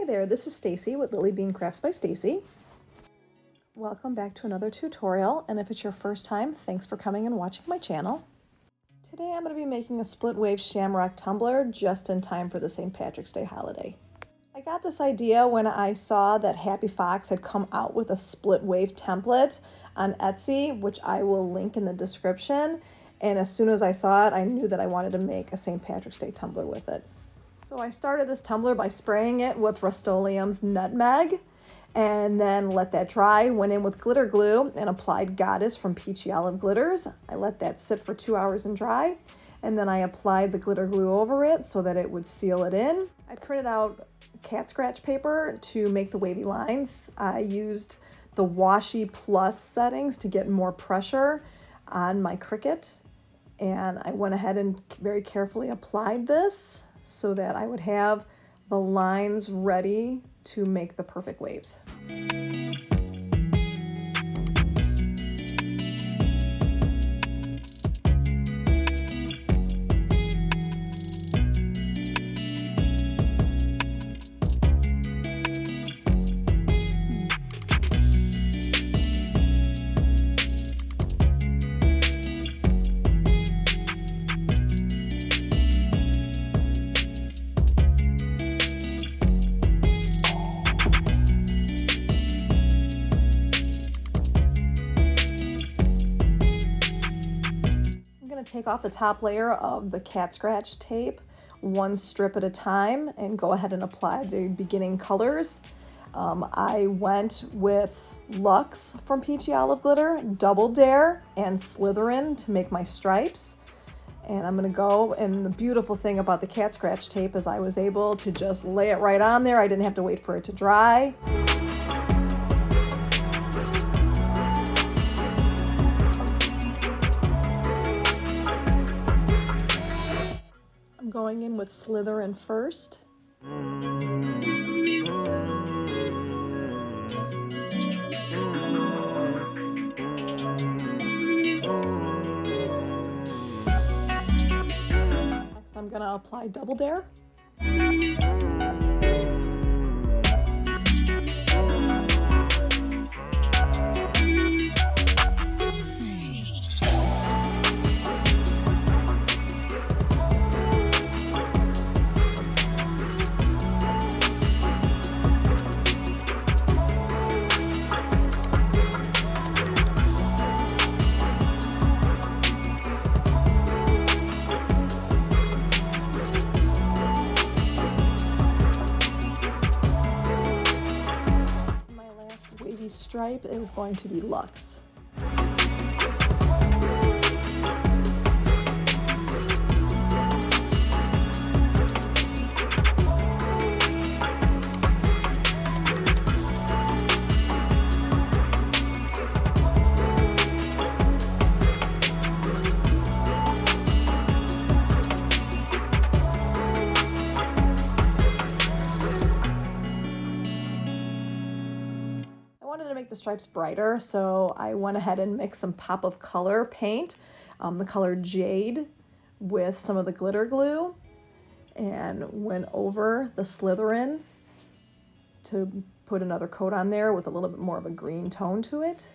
there, this is Stacy with Lily Bean Crafts by Stacy. Welcome back to another tutorial, and if it's your first time, thanks for coming and watching my channel. Today I'm going to be making a split wave Shamrock tumbler just in time for the St. Patrick's Day holiday. I got this idea when I saw that Happy Fox had come out with a split wave template on Etsy, which I will link in the description, and as soon as I saw it, I knew that I wanted to make a St. Patrick's Day tumbler with it. So I started this tumbler by spraying it with Rustoleum's Nutmeg and then let that dry, went in with glitter glue and applied Goddess from Peachy Olive Glitters. I let that sit for 2 hours and dry, and then I applied the glitter glue over it so that it would seal it in. I printed out cat scratch paper to make the wavy lines. I used the Washi Plus settings to get more pressure on my Cricut, and I went ahead and very carefully applied this so that I would have the lines ready to make the perfect waves. Take off the top layer of the cat scratch tape one strip at a time and go ahead and apply the beginning colors. I went with Luxe from Peachy Olive Glitter, Double Dare, and Slytherin to make my stripes. And I'm gonna go, and the beautiful thing about the cat scratch tape is I was able to just lay it right on there. I didn't have to wait for it to dry. Going in with Slytherin first. Next I'm going to apply Double Dare. Stripe is going to be Luxe. To make the stripes brighter, so I went ahead and mixed some pop of color paint, the color Jade, with some of the glitter glue, and went over the Slytherin to put another coat on there with a little bit more of a green tone to it.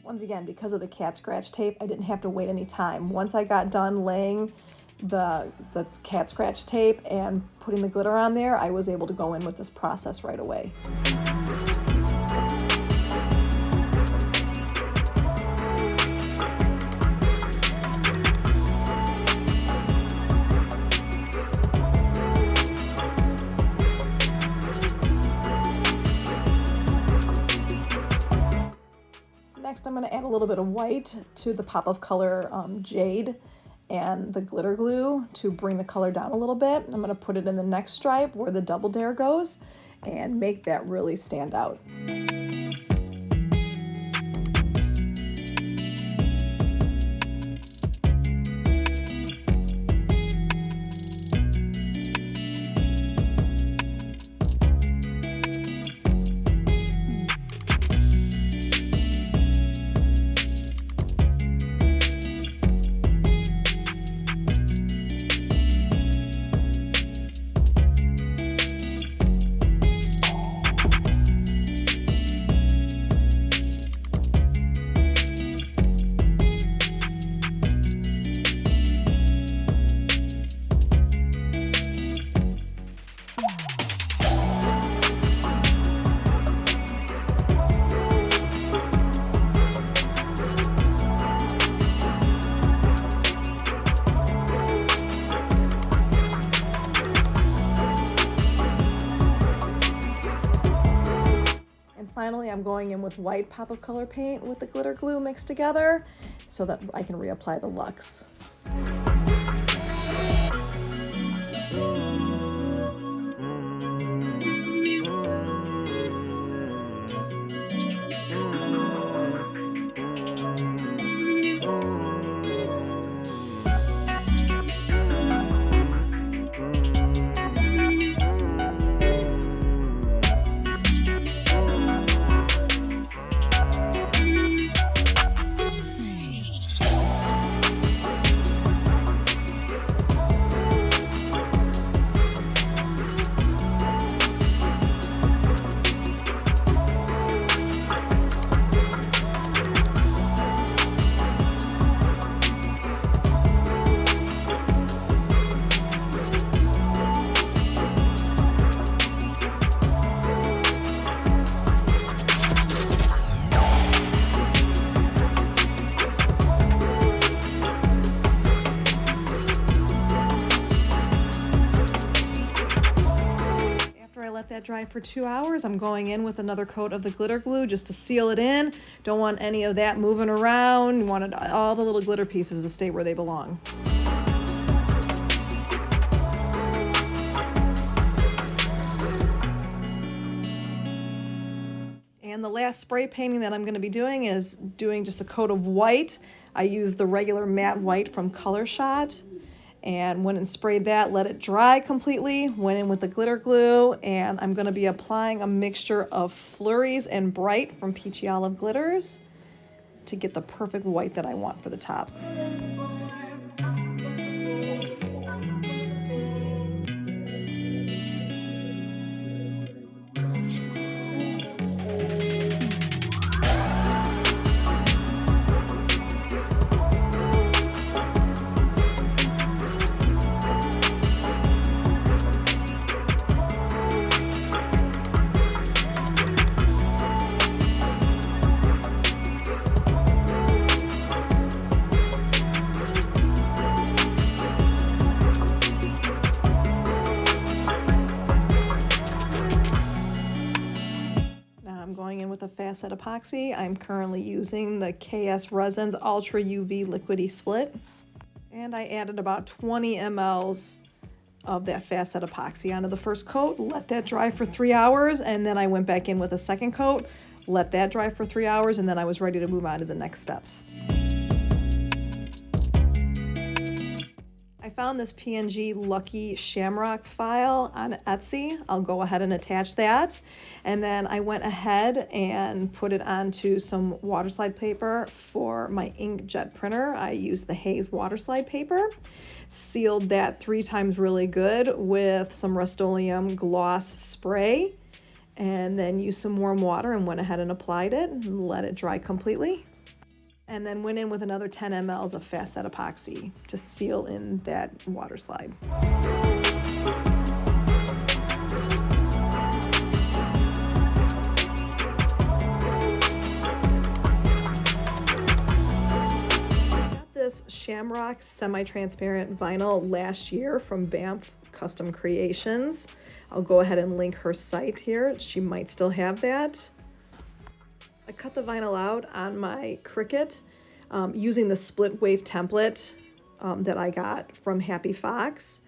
Once again, because of the cat scratch tape, I didn't have to wait any time. Once I got done laying the cat scratch tape and putting the glitter on there, I was able to go in with this process right away. Next, I'm going to add a little bit of white to the pop of color Jade and the glitter glue to bring the color down a little bit. I'm going to put it in the next stripe where the Double Dare goes and make that really stand out. I'm going in with white pop of color paint with the glitter glue mixed together so that I can reapply the Luxe. That dry for 2 hours. I'm going in with another coat of the glitter glue just to seal it in. Don't want any of that moving around. You wanted all the little glitter pieces to stay where they belong. And the last spray painting that I'm going to be doing is doing just a coat of white. I used the regular matte white from Colorshot and went and sprayed that, let it dry completely, went in with the glitter glue, and I'm going to be applying a mixture of Flurries and Brite from Peachy Olive Glitters to get the perfect white that I want for the top. With a fast set epoxy, I'm currently using the KS Resins Ultra UV Liquidy Split, and I added about 20 mLs of that fast set epoxy onto the first coat, let that dry for 3 hours, and then I went back in with a second coat, let that dry for 3 hours, and then I was ready to move on to the next steps. I found this PNG Lucky Shamrock file on Etsy. I'll go ahead and attach that. And then I went ahead and put it onto some water slide paper for my inkjet printer. I used the Haze water slide paper, sealed that 3 times really good with some Rustoleum gloss spray, and then used some warm water and went ahead and applied it and let it dry completely. And then went in with another 10 mLs of fast set epoxy to seal in that water slide. This Shamrock semi-transparent vinyl last year from Banff Custom Creations. I'll go ahead and link her site here. She might still have that. I cut the vinyl out on my Cricut using the split wave template that I got from Happy Fox.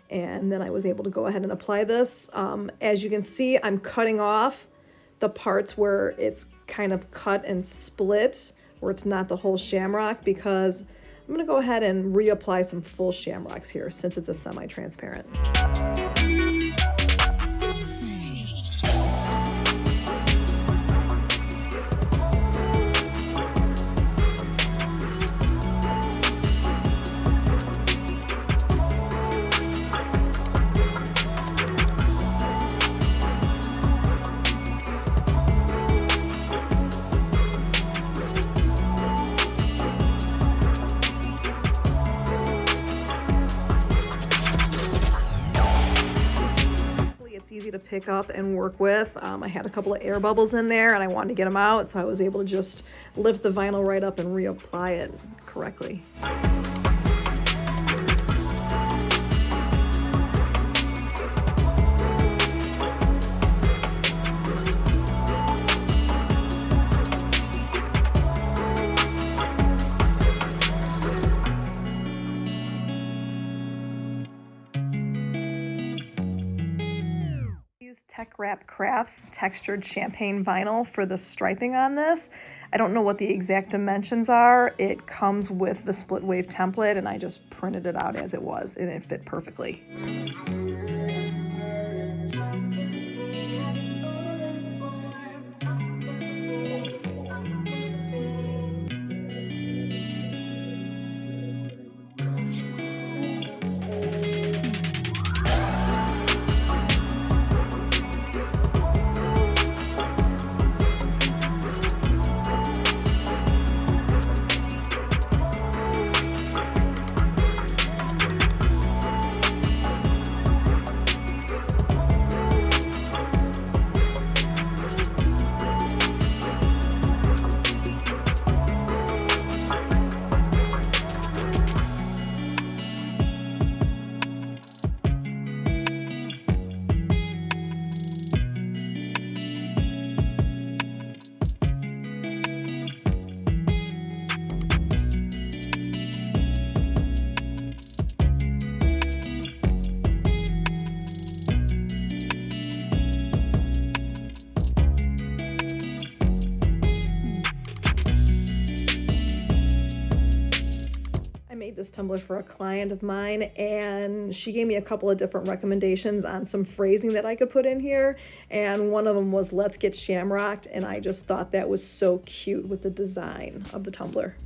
And then I was able to go ahead and apply this. As you can see, I'm cutting off the parts where it's kind of cut and split, where it's not the whole shamrock, because I'm going to go ahead and reapply some full shamrocks here since it's a semi-transparent. Easy to pick up and work with. I had a couple of air bubbles in there and I wanted to get them out, so I was able to just lift the vinyl right up and reapply it correctly. Tech Wrap Crafts textured champagne vinyl for the striping on this. I don't know what the exact dimensions are. It comes with the split wave template, and I just printed it out as it was, and it fit perfectly. This tumbler for a client of mine, and she gave me a couple of different recommendations on some phrasing that I could put in here, and one of them was "let's get shamrocked," and I just thought that was so cute with the design of the tumbler.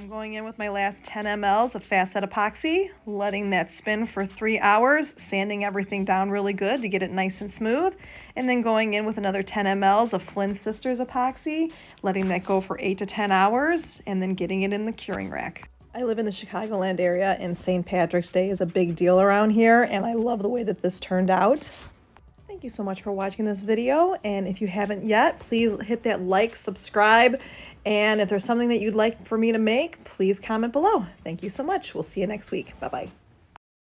Going in with my last 10 mLs of fast set epoxy, letting that spin for 3 hours, sanding everything down really good to get it nice and smooth, and then going in with another 10 mLs of Flynn Sisters epoxy, letting that go for 8 to 10 hours, and then getting it in the curing rack. I live in the Chicagoland area, and St. Patrick's Day is a big deal around here, and I love the way that this turned out. Thank you so much for watching this video, and if you haven't yet, please hit that like, subscribe, and if there's something that you'd like for me to make, please comment below. Thank you so much. We'll see you next week. Bye-bye.